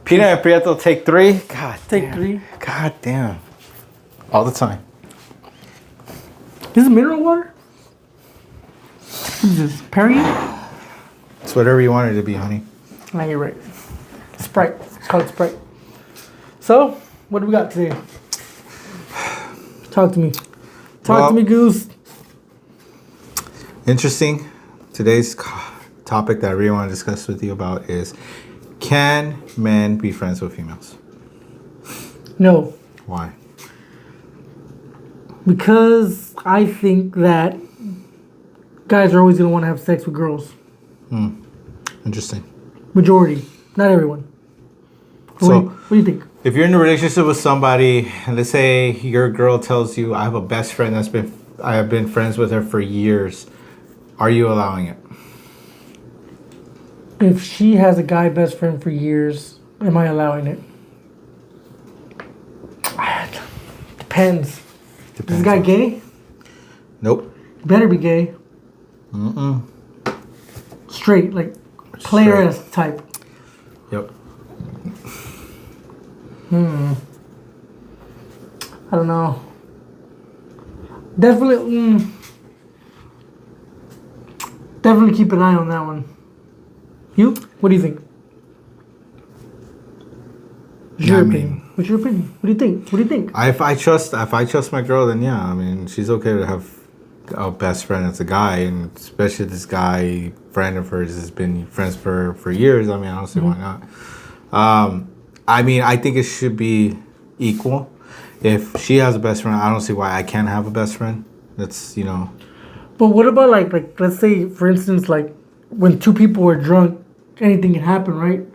Peanut and Prieto, take 3. God Take damn. 3. God damn. All the time. This is mineral water? What is this? Perrier? It's whatever you want it to be, honey. Nah, you're right. Sprite. It's called Sprite. So, what do we got today? Talk to me. Talk to me, Goose. Interesting. Today's topic that I really want to discuss with you about is, can men be friends with females? No. Why? Because I think that guys are always going to want to have sex with girls. Interesting. Majority. Not everyone. What do you think? If you're in a relationship with somebody, and let's say your girl tells you, I have a best friend I have been friends with her for years, are you allowing it? If she has a guy best friend for years, am I allowing it? Depends. Is this guy gay? Nope. Better be gay. Straight, like player-esque type. Yep. I don't know. Definitely keep an eye on that one. You? What do you think? What's your opinion? What's your opinion? What do you think? What do you think? If I trust my girl, then yeah. I mean, she's okay to have a best friend that's a guy, and especially this guy friend of hers has been friends for years. I mean, I don't see why not. I mean, I think it should be equal. If she has a best friend, I don't see why I can't have a best friend. That's, But what about like let's say for instance like when two people are drunk, anything can happen, right?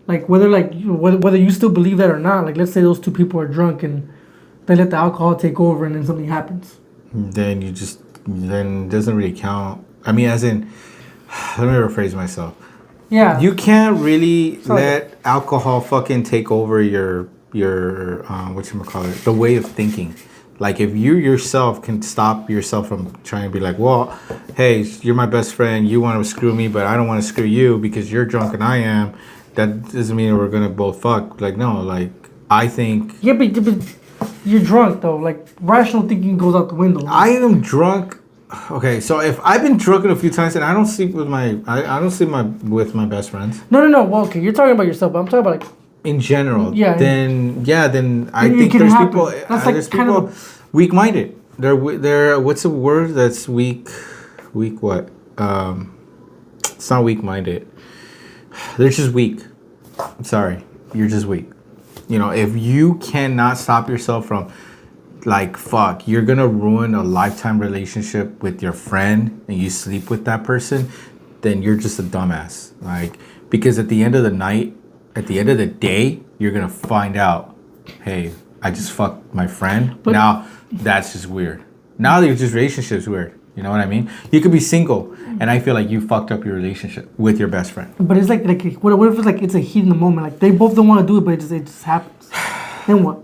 Like whether whether you still believe that or not. Like let's say those two people are drunk and they let the alcohol take over and then something happens. Then then it doesn't really count. I mean, as in, let me rephrase myself. Yeah. You can't really let alcohol fucking take over your whatchamacallit, the way of thinking. Like if you yourself can stop yourself from trying to be like, well, hey, you're my best friend, you want to screw me, but I don't want to screw you because you're drunk and I am. That doesn't mean we're gonna both fuck. Like no, like I think. Yeah, but you're drunk though. Like rational thinking goes out the window. I am drunk. Okay, so if I've been drunk a few times and I don't sleep with I don't sleep with my best friends. No. Well, okay, you're talking about yourself, but I'm talking about like in general. Yeah. Then I think there's happen. people. That's There's people weak-minded. They're what's the word that's weak? Weak what? It's not weak-minded. They're just weak. I'm sorry, you're just weak. If you cannot stop yourself from. Like, fuck, you're gonna ruin a lifetime relationship with your friend and you sleep with that person, then you're just a dumbass. Like, because at the end of the night, at the end of the day, you're gonna find out, hey, I just fucked my friend. But now, that's just weird. Now your relationship's weird. You know what I mean? You could be single, and I feel like you fucked up your relationship with your best friend. But it's like what if it's like it's a heat in the moment? Like, they both don't want to do it, but it just happens. Then what?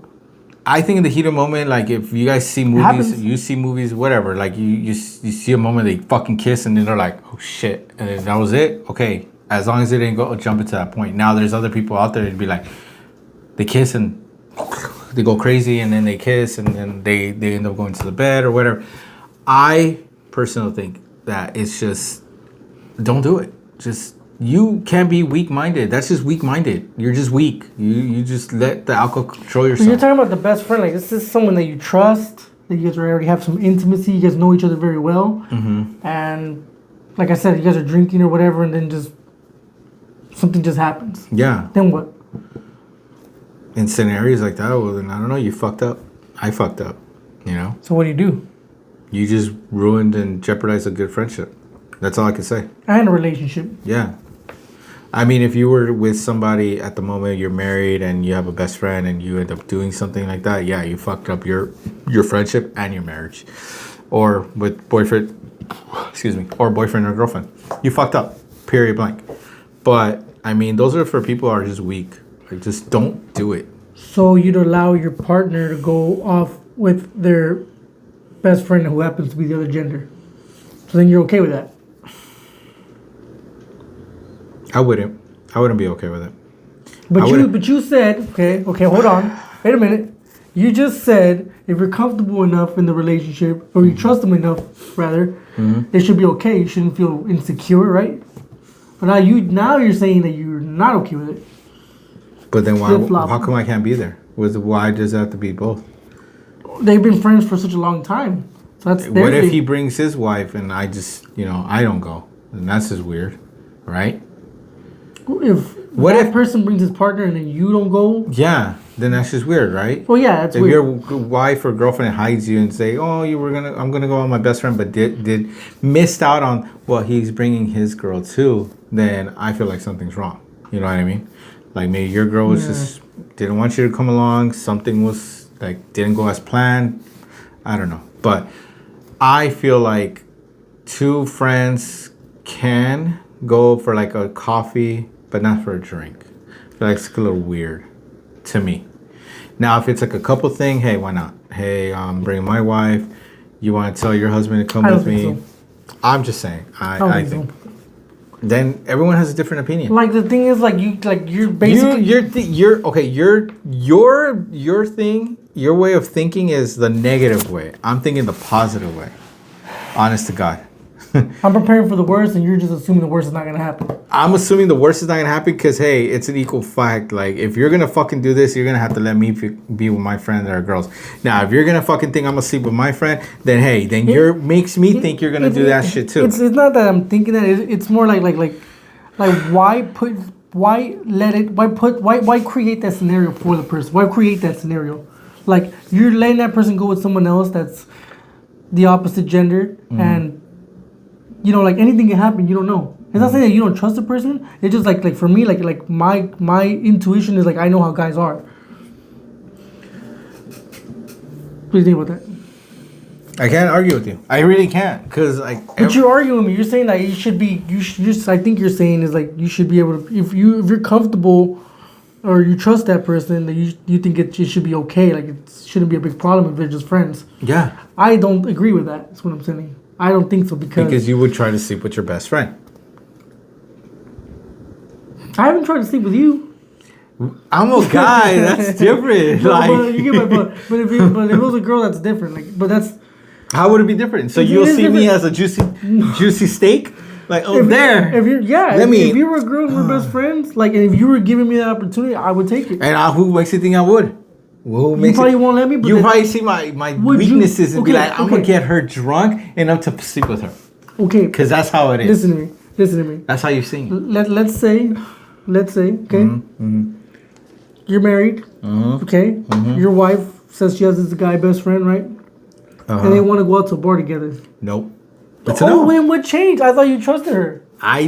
I think in the heat of the moment, like if you guys see movies, whatever, like you see a moment they fucking kiss and then they're like, oh shit, and then that was it. Okay, as long as they didn't go jump into that point. Now there's other people out there that'd be like, they kiss and they go crazy and then they kiss and then they end up going to the bed or whatever. I personally think that it's just don't do it. Just. You can't be weak-minded. That's just weak-minded. You're just weak. You just let the alcohol control yourself. You're talking about the best friend. Like, this is someone that you trust, that you guys already have some intimacy. You guys know each other very well. Mm-hmm. And like I said, you guys are drinking or whatever, and then just something just happens. Yeah. Then what? In scenarios like that, well, then I don't know. You fucked up. I fucked up. So what do? You just ruined and jeopardized a good friendship. That's all I can say. And a relationship. Yeah. I mean, if you were with somebody at the moment, you're married and you have a best friend and you end up doing something like that, yeah, you fucked up your friendship and your marriage. Or with boyfriend or girlfriend. You fucked up, period blank. But, I mean, those are for people who are just weak. Like, just don't do it. So you'd allow your partner to go off with their best friend who happens to be the other gender. So then you're okay with that? I wouldn't be okay with it. But I would've- but you said, okay, hold on. Wait a minute. You just said if you're comfortable enough in the relationship, or you trust them enough, rather, it should be okay. You shouldn't feel insecure, right? But now you're saying that you're not okay with it. But then Flip-flop. how come I can't be there? Why does it have to be both? They've been friends for such a long time. So that's their What if thing. he brings his wife and I just, I don't go? And that's just weird, right? If What that if- person brings his partner and then you don't go? Yeah, then that's just weird, right? Well, yeah, that's If weird. your wife or girlfriend hides you and say, "Oh, I'm gonna go with my best friend," but did missed out on he's bringing his girl too, then I feel like something's wrong. You know what I mean? Like maybe your girl was just didn't want you to come along. Something was like didn't go as planned. I don't know, but I feel like two friends can go for like a coffee, but not for a drink. I feel like it's a little weird to me. Now, if it's like a couple thing, hey, why not? Hey, I'm bringing my wife. You want to tell your husband to come I don't with me? think so. I'm just saying. I don't think. Then everyone has a different opinion. Like the thing is, you're basically Your thing, your way of thinking is the negative way. I'm thinking the positive way. Honest to God. I'm preparing for the worst, and you're just assuming the worst is not gonna happen. I'm assuming the worst is not gonna happen because hey, it's an equal fact. Like if you're gonna fucking do this, you're gonna have to let me be with my friends that are girls. Now, if you're gonna fucking think I'm gonna sleep with my friend, then hey, then you're makes me think you're gonna do that shit too. It's not that I'm thinking that. It's more like why create that scenario for the person? Why create that scenario? Like you're letting that person go with someone else that's the opposite gender, and like anything can happen. You don't know. It's not saying that you don't trust the person. It's just like for me, like my intuition is like I know how guys are. What do you think about that? I can't argue with you. I really can't because like. But you're arguing with me. You're saying that you should be. I think you're saying is like you should be able to. If you're comfortable, or you trust that person, that you think it should be okay. Like it shouldn't be a big problem if they're just friends. Yeah. I don't agree with that. That's what I'm saying. I don't think so Because you would try to sleep with your best friend. I haven't tried to sleep with you. I'm a guy. That's different. No, Like, but you get my point. But if it was a girl, that's different. Like, but that's how would it be different? So It you'll is see me different. as a juicy steak? Like, oh, if there. If you're Let if you were a girl and we're best friends, like, and if you were giving me that opportunity, I would take it. And who makes you think I would? Who You makes probably it, won't let me. But you then- probably see my Would you- weaknesses and be okay, like, I'm going to okay. get her drunk and up to sleep with her. okay. Because that's how it is. Listen to me. That's how you're seeing it. Let's say, okay, you're married, okay. Your wife says she has this guy best friend, right? And they want to go out to a bar together. Nope. It's a no. When what changed? I thought you trusted her.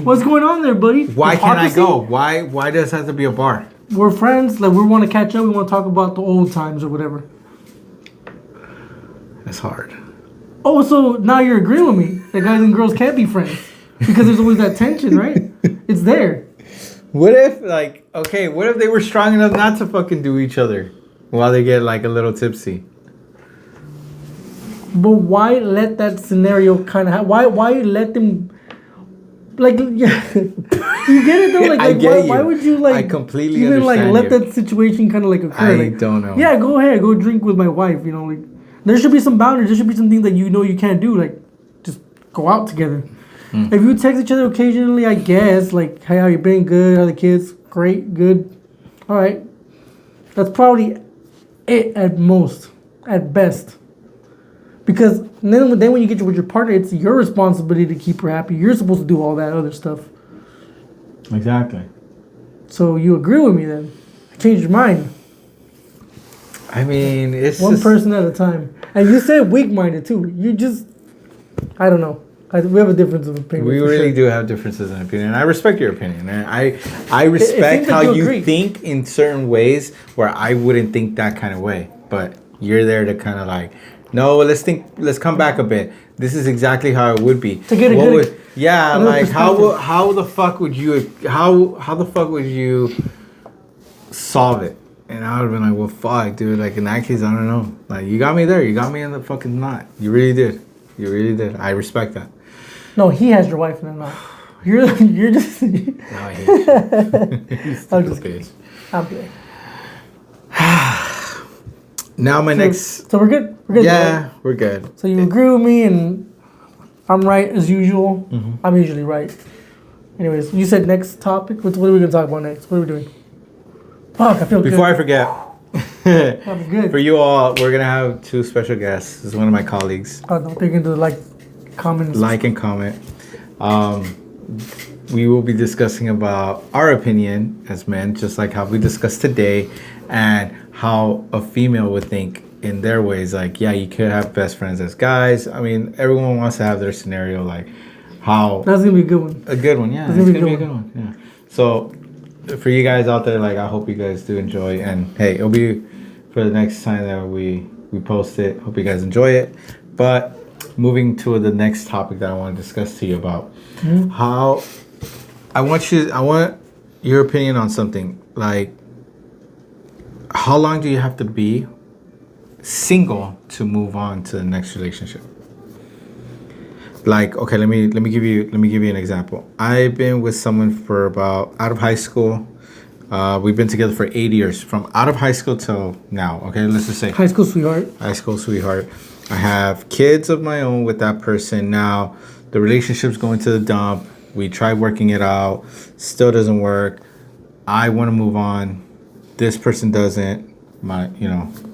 What's going on there, buddy? Why can't I Hypocrisy? go? Why does it have to be a bar? We're friends. Like we want to catch up. We want to talk about the old times or whatever. It's hard. Oh, so now you're agreeing with me that guys and girls can't be friends because there's always that tension, right? It's there. What if, what if they were strong enough not to fucking do each other while they get, like, a little tipsy? But why let that scenario kind of? Why let them? Like, yeah, you get it though. Like, I get why you. would you like? I completely even like understand let you. that situation kind of like occur. I like, don't know. Yeah, go ahead, go drink with my wife. You know, like there should be some boundaries. There should be some things that you can't do. Like, just go out together. If you text each other occasionally, I guess like, hey, how you been? Good. How the kids? Great. Good. All right. That's probably it at most, at best. Because then when you get with your partner, it's your responsibility to keep her happy. You're supposed to do all that other stuff. Exactly. So you agree with me then? Change your mind. I mean, it's One just, person at a time. And you said weak-minded too. You just, I don't know. We have a difference of opinion. we for really sure. do have differences in opinion. And I respect your opinion. And I seems respect like how you you agree. think in certain ways where I wouldn't think that kind of way. But you're there to kind of like, no, let's come back a bit. This is exactly how it would be. To get a What good- would- yeah, another like perspective. how the fuck would you solve it? And I would have been like, well, fuck, dude. Like, in that case, I don't know. Like, you got me there. You got me in the fucking knot. You really did. You really did. I respect that. No, he has your wife and I'm not. You're just. Now I hate you. You I'm stupid just bitch. I'm kidding. Now my next. So we're good. We're good. Yeah, Right? we're good. So you agree with me, and I'm right as usual. I'm usually right. Anyways, you said next topic. What are we gonna talk about next? What are we doing? Fuck, I feel Before I good. forget, I'm good. for you all, we're gonna have 2 special guests. This is one of my colleagues. Oh, don't think into comments. Like and comment. We will be discussing about our opinion as men, just like how we discussed today, and how a female would think in their ways. Like, yeah, you could have best friends as guys. I mean, everyone wants to have their scenario, like how That's gonna be a good one. a good one. Yeah, That's it's gonna gonna be be a a good good one. Yeah. So for you guys out there, like, I hope you guys do enjoy. And hey, it'll be for the next time that we post it. Hope you guys enjoy it. But moving to the next topic that I want to discuss to you about, how I want your opinion on something. Like, how long do you have to be single to move on to the next relationship? Like, okay, let me give you an example. I've been with someone for about out of high school. We've been together for 8 years, from out of high school till now. Okay, let's just say High school sweetheart. high school sweetheart. I have kids of my own with that person. Now the relationship's going to the dump. We tried working it out, still doesn't work. I want to move on. This person doesn't. My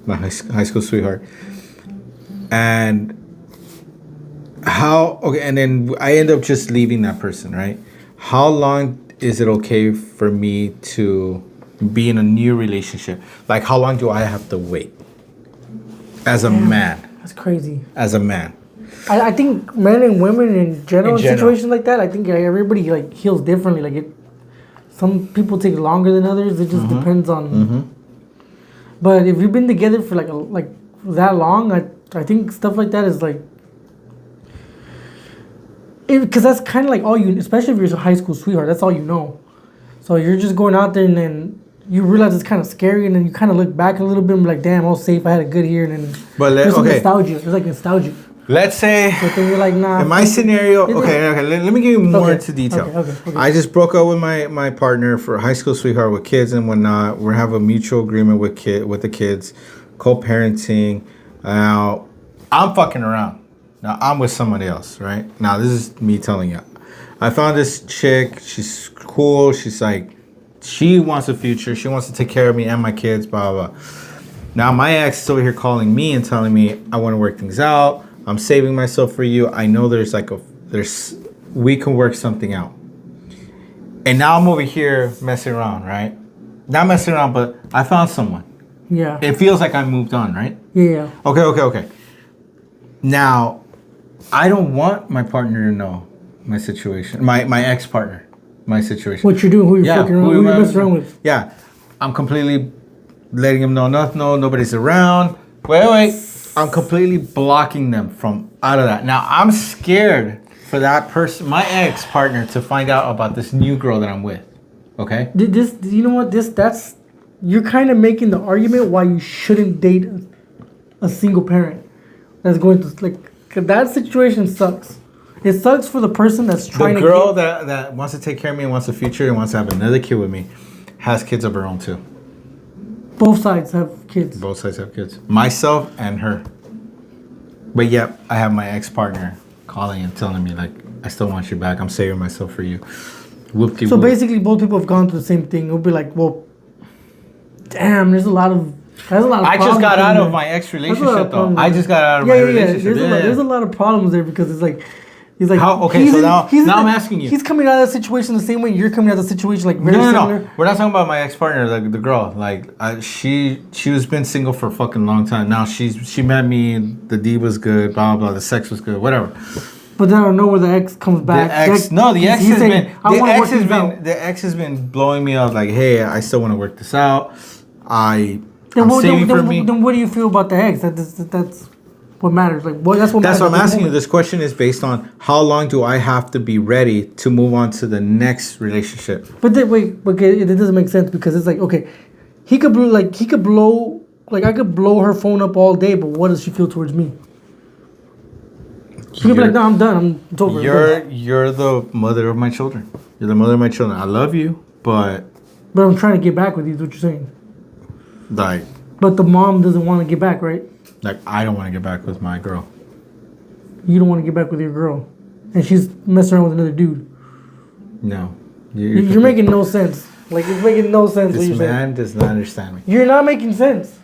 high school sweetheart. And and then I end up just leaving that person, right? How long is it okay for me to be in a new relationship? Like, how long do I have to wait as a man? That's crazy. As a man. I think men and women in general, In general. situations like that, I think everybody heals differently. Some people take longer than others. It just depends on. But if you've been together for like that long, I think stuff like that is like. Because that's kind of like all you, especially if you're a high school sweetheart, that's all you know. So you're just going out there and then you realize it's kind of scary, and then you kind of look back a little bit and be like, damn, I was safe, I had it good here, and then there's some nostalgia. There's like nostalgia. Let's say But then you're like, nah. in my scenario, let me give you more into detail. Okay. I just broke up with my partner for high school sweetheart with kids and whatnot. We have a mutual agreement with the kids, co-parenting. Now I'm fucking around. Now I'm with somebody else, right? Now this is me telling you. I found this chick. She's cool. She's like, she wants a future. She wants to take care of me and my kids. Blah blah blah. Now my ex is over here calling me and telling me I want to work things out. I'm saving myself for you. I know we can work something out. And now I'm over here messing around, right? Not messing around, but I found someone. Yeah. It feels like I moved on, right? Yeah. Okay. Now, I don't want my partner to know my situation. My ex-partner, my situation. What you're doing, who you're fucking around, who you're messing around with. Yeah. I'm completely letting him know nobody's around. Wait. I'm completely blocking them from out of that. Now, I'm scared for that person, my ex-partner, to find out about this new girl that I'm with. Okay? You know what? That's you're kind of making the argument why you shouldn't date a single parent that's going to, like, that situation sucks. It sucks for the person that's trying to. The girl that wants to take care of me and wants a future and wants to have another kid with me has kids of her own too. Both sides have kids. Both sides have kids. Myself and her. But yep, I have my ex-partner calling and telling me, like, I still want you back. I'm saving myself for you. Whoop-de-whoop. So basically, both people have gone through the same thing. It'll be like, well, damn, there's a lot of I just got out of my ex-relationship, though. I just got out of my relationship. There's a lot of problems there because it's like, he's like, how? Okay, so now I'm asking you. He's coming out of that situation the same way you're coming out of the situation, like very similar. No. We're not talking about my ex-partner, like the girl. Like she was been single for a fucking long time. Now she met me. The D was good. Blah blah. The sex was good. Whatever. But then I don't know where the ex comes back. The ex has been blowing me up. Like, hey, I still want to work this out. I'm saving for me. Then what do you feel about the ex? That's what matters. Like, that's what matters. That's what I'm asking you. This question is based on how long do I have to be ready to move on to the next relationship. But then, it doesn't make sense because it's like, okay, I could blow her phone up all day, but what does she feel towards me? She could be like, no, I'm done. It's over. You're the mother of my children. You're the mother of my children. I love you, but I'm trying to get back with you. Is what you're saying. like But the mom doesn't want to get back, right? I don't want to get back with my girl. You don't want to get back with your girl, and she's messing around with another dude. No, You're making no sense. Like, it's making no sense. This what you're man saying. does not understand me. You're not making sense.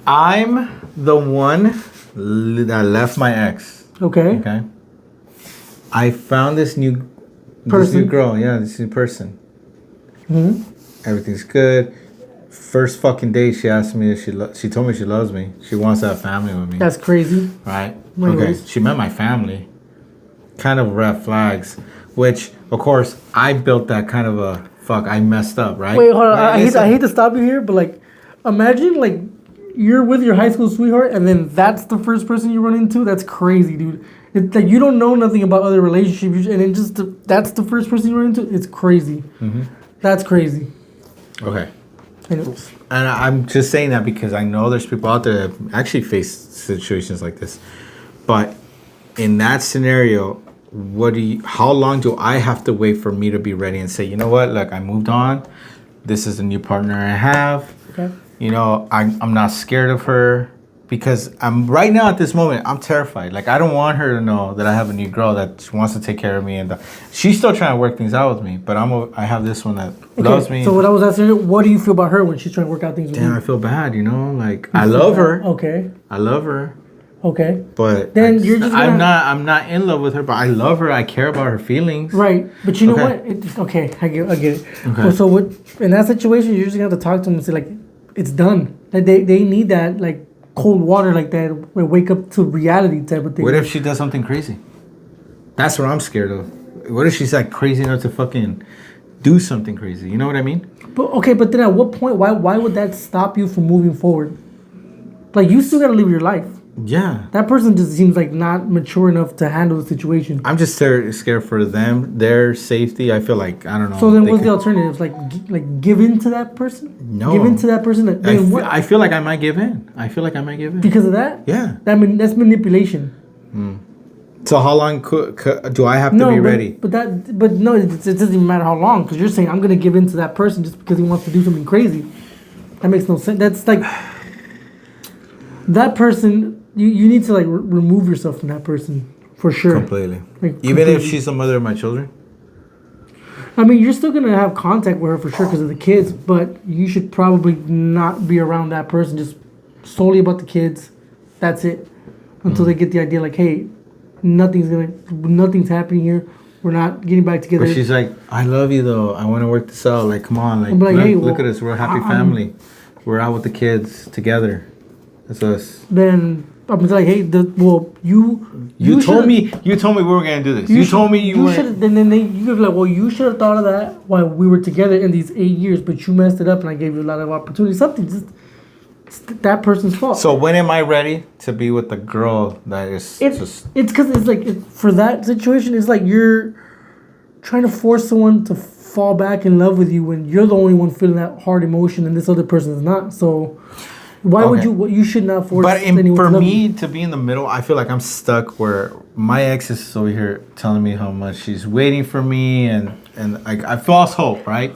I'm the one that left my ex. Okay. Okay. I found this new Person. girl. Yeah, this new person. Hmm. Everything's good. First fucking date, she asked me if she told me she loves me. She wants to have family with me. That's crazy. Right. Anyways. Okay. She met my family. Kind of red flags, which of course I built that kind of a fuck. I messed up, right? Wait, hold on. Like, I hate to stop you here, but like, imagine like you're with your high school sweetheart, and then that's the first person you run into. That's crazy, dude. It's like you don't know nothing about other relationships, and then that's the first person you run into. It's crazy. Mm-hmm. That's crazy. Okay. Anyways. And I'm just saying that because I know there's people out there that actually face situations like this. But in that scenario, how long do I have to wait for me to be ready and say, you know what, look, I moved on. This is the new partner I have. Okay. You know, I'm not scared of her because I'm right now at this moment, I'm terrified. Like, I don't want her to know that I have a new girl that wants to take care of me. And she's still trying to work things out with me. But I have this one that loves me. So what I was asking you, what do you feel about her when she's trying to work out things with Damn, you? I feel bad, you know? Like, I love her. Okay. I love her. Okay. But Then you're just I'm not in love with her, but I love her. I care about her feelings. Right, but you know Okay. what? Okay, I get it. Okay. Well, so what? In that situation, you're just gonna have to talk to them and say like, it's done. Like they need that like cold water like that. Wake up to reality type of thing. What if she does something crazy? That's what I'm scared of. What if she's like crazy enough to fucking do something crazy? You know what I mean? But then at what point? Why would that stop you from moving forward? Like you still gotta live your life. Yeah. That person just seems like not mature enough to handle the situation. I'm just scared for them, their safety. I feel like, I don't know. So then what's the alternatives? Like give in to that person? No. Give in to that person? What? I feel like I might give in. Because of that? Yeah. That's manipulation. So how long do I have to be ready? But no, it doesn't even matter how long because you're saying I'm gonna give in to that person just because he wants to do something crazy. That makes no sense. That's like that person. You need to like remove yourself from that person for sure. Completely. Like, Even if she's the mother of my children? I mean, you're still gonna have contact with her for sure because of the kids, but you should probably not be around that person just solely about the kids. That's it. Until they get the idea, like, hey, nothing's happening here. We're not getting back together. But she's like, I love you though. I want to work this out. Like, come on. Like, I'm like, look, hey, look well, at us. We're a happy family. We're out with the kids together. That's us. Then I'm just like, hey, You told me we were gonna do this. You told me you should. Then you could be like, well, you should have thought of that while we were together in these 8 years, but you messed it up, and I gave you a lot of opportunity. Something just it's that person's fault. So when am I ready to be with the girl that is It's because it's like for that situation, it's like you're trying to force someone to fall back in love with you when you're the only one feeling that hard emotion and this other person is not. So why would you should not force anyone for to love me you. to be in the middle, I feel like I'm stuck where my ex is over here telling me how much she's waiting for me and like I've lost hope, right?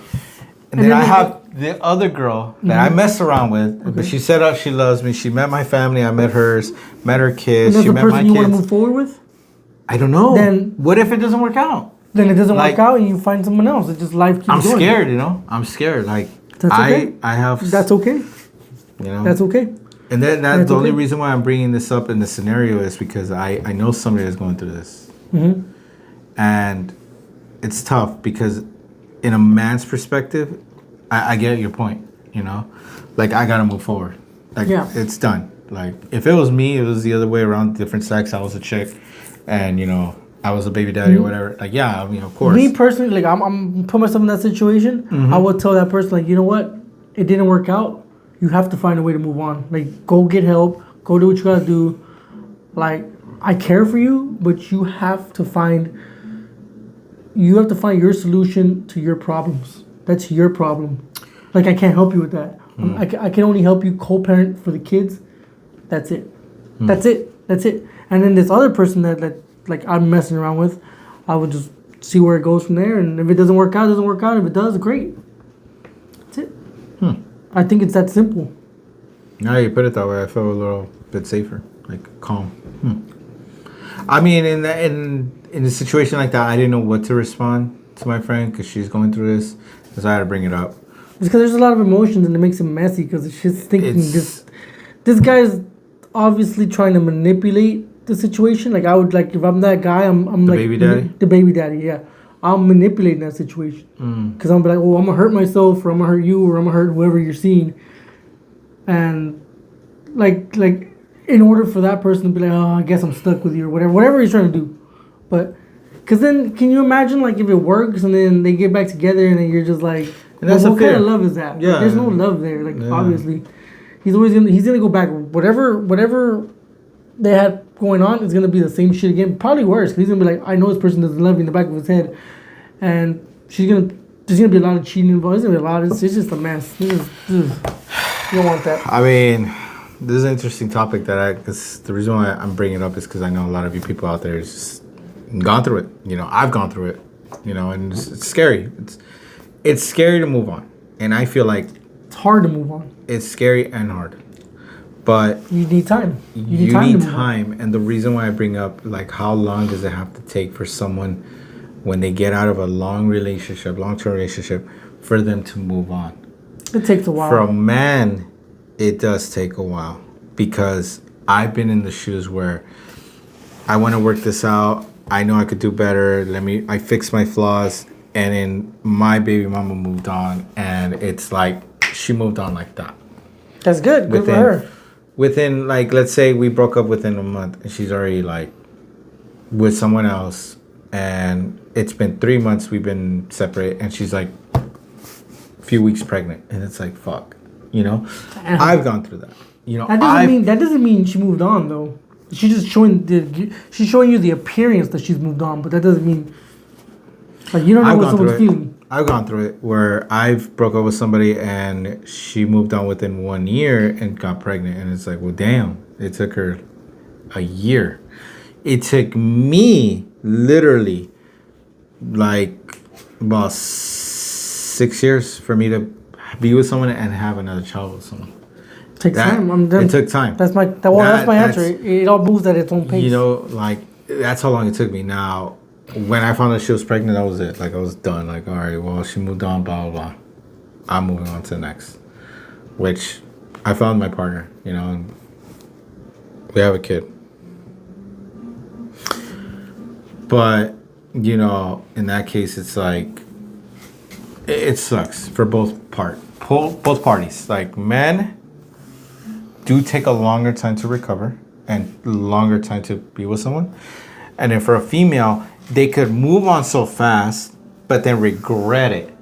And then I have the other girl that I mess around with, but she said she loves me. She met my family, I met hers, met her kids, And she that's the met my person you want to kids. move forward with? I don't know. Then- what if it doesn't work out? Then it doesn't Like- work out and you find someone else. It's just life keeps I'm going. scared, you know? I'm scared. Like That's okay. I have That's okay. you know. That's okay. And then That's the only okay. reason why I'm bringing this up in the scenario is because I know somebody that's going through this. Mm-hmm. And it's tough because in a man's perspective, I get your point, you know? Like, I got to move forward. Like, Yeah. it's done. Like, if it was me, it was the other way around, different sex. I was a chick and, you know, I was a baby daddy or whatever. Like, yeah, I mean, of course. Me personally, like I'm putting myself in that situation. I would tell that person, like, you know what, it didn't work out. You have to find a way to move on. Like, go get help. Go do what you gotta do. Like, I care for you, but you have to find your solution to your problems. That's your problem. Like, I can't help you with that. I can only help you co-parent for the kids. That's it. That's it. That's it. And then this other person that like I'm messing around with, I would just see where it goes from there. And if it doesn't work out, it doesn't work out. If it does, great. That's it. I think it's that simple. Now you put it that way, I feel a little bit safer, like calm. I mean, in a situation like that, I didn't know what to respond to my friend because she's going through this, so I had to bring it up. It's because there's a lot of emotions and it makes it messy because she's thinking this guy's obviously trying to manipulate the situation. Like I would like if I'm that guy, I'm The like baby daddy? The baby daddy, yeah. I'm manipulating that situation because I'm like, oh, I'm gonna hurt myself, or I'm gonna hurt you, or I'm gonna hurt whoever you're seeing, and like in order for that person to be like, oh, I guess I'm stuck with you, or whatever he's trying to do, but because then can you imagine like if it works and then they get back together and then you're just like, And that's what a fear. kind of love is that? Yeah. Like, there's no love there. Like Yeah. obviously, he's gonna go back. Whatever they had going on is gonna be the same shit again. Probably worse. 'Cause he's gonna be like, I know this person doesn't love me in the back of his head, and there's gonna be a lot of cheating involved. There's gonna be a lot. It's just a mess. You don't want that. I mean, this is an interesting topic because the reason why I'm bringing it up is because I know a lot of you people out there has just gone through it. You know, I've gone through it. You know, and it's scary. It's scary to move on, and I feel like It's hard to move on. it's scary and hard. But You need time. you to need move on. time, and the reason why I bring up like how long does it have to take for someone when they get out of a long-term relationship, for them to move on? It takes a while. For a man, it does take a while because I've been in the shoes where I want to work this out. I know I could do better. I fix my flaws, and then my baby mama moved on, and it's like she moved on like that. That's good. Good for her. Within like, let's say we broke up within a month, and she's already like with someone else, and it's been 3 months we've been separate, and she's like a few weeks pregnant, and it's like fuck, you know. I've gone through that, you know. That doesn't mean she moved on though. She's just showing you the appearance that she's moved on, but that doesn't mean like you don't know what someone's feeling. I've gone through it where I've broke up with somebody and she moved on within 1 year and got pregnant, and it's like, well, damn, it took her a year. It took me literally like about 6 years for me to be with someone and have another child with someone. Takes time. It took time. That's my answer. It all moves at its own pace. You know, like that's how long it took me. Now, when I found out she was pregnant, that was it. Like I was done. Like, all right, well, she moved on, blah blah blah. I'm moving on to the next. Which I found my partner, you know, and we have a kid. But, you know, in that case, it's like it sucks for both parties. Like men do take a longer time to recover and longer time to be with someone. And then for a female, they could move on so fast, but then regret it.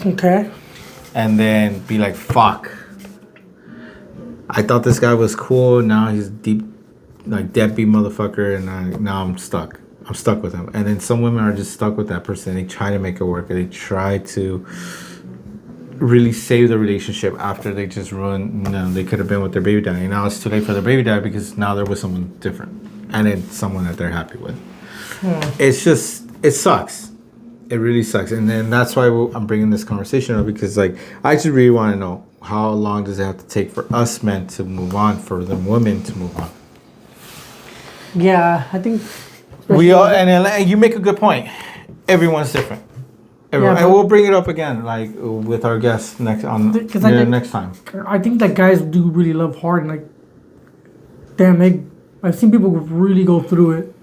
Okay. And then be like, fuck. I thought this guy was cool. Now he's deadbeat motherfucker. And now I'm stuck. I'm stuck with him. And then some women are just stuck with that person. They try to make it work. They try to really save the relationship after they just ruined, they could have been with their baby daddy. Now it's too late for their baby daddy because now they're with someone different. And it's someone that they're happy with. It's just, it sucks. It really sucks. And then that's why I'm bringing this conversation up, because like, I just really want to know, how long does it have to take for us men to move on, for the women to move on? Yeah, I think We all, and you make a good point. Everyone's different. Yeah, and we'll bring it up again, like with our guests next time. I think that guys do really love hard, and like, damn, I've seen people really go through it.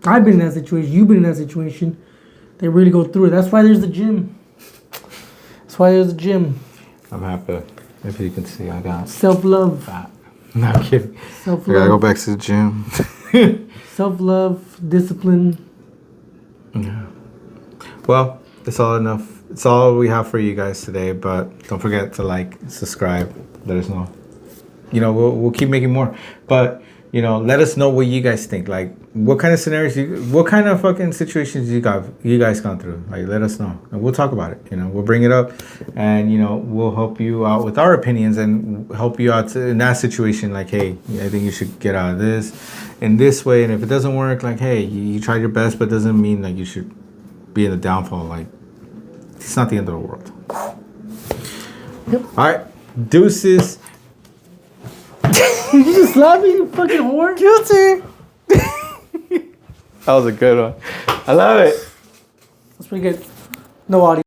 I've been in that situation. You've been in that situation. They really go through it. That's why there's the gym. I'm happy. If you can see, I got self-love. fat. No, I'm kidding. Self-love. I gotta go back to the gym. Self-love, discipline. Yeah. Well, it's all enough. It's all we have for you guys today. But don't forget to like, subscribe, let us know. You know, we'll keep making more. But let us know what you guys think. Like, what kind of scenarios, what kind of fucking situations you guys gone through. Like, let us know, and we'll talk about it. We'll bring it up, and we'll help you out with our opinions and help you out in that situation. Like, hey, I think you should get out of this in this way, and if it doesn't work, like, hey, you tried your best, but doesn't mean like you should be in the downfall. Like, it's not the end of the world. Yep. All right, deuces. You just slap me, you fucking whore. Guilty. That was a good one. I love it. That's pretty good. No audio.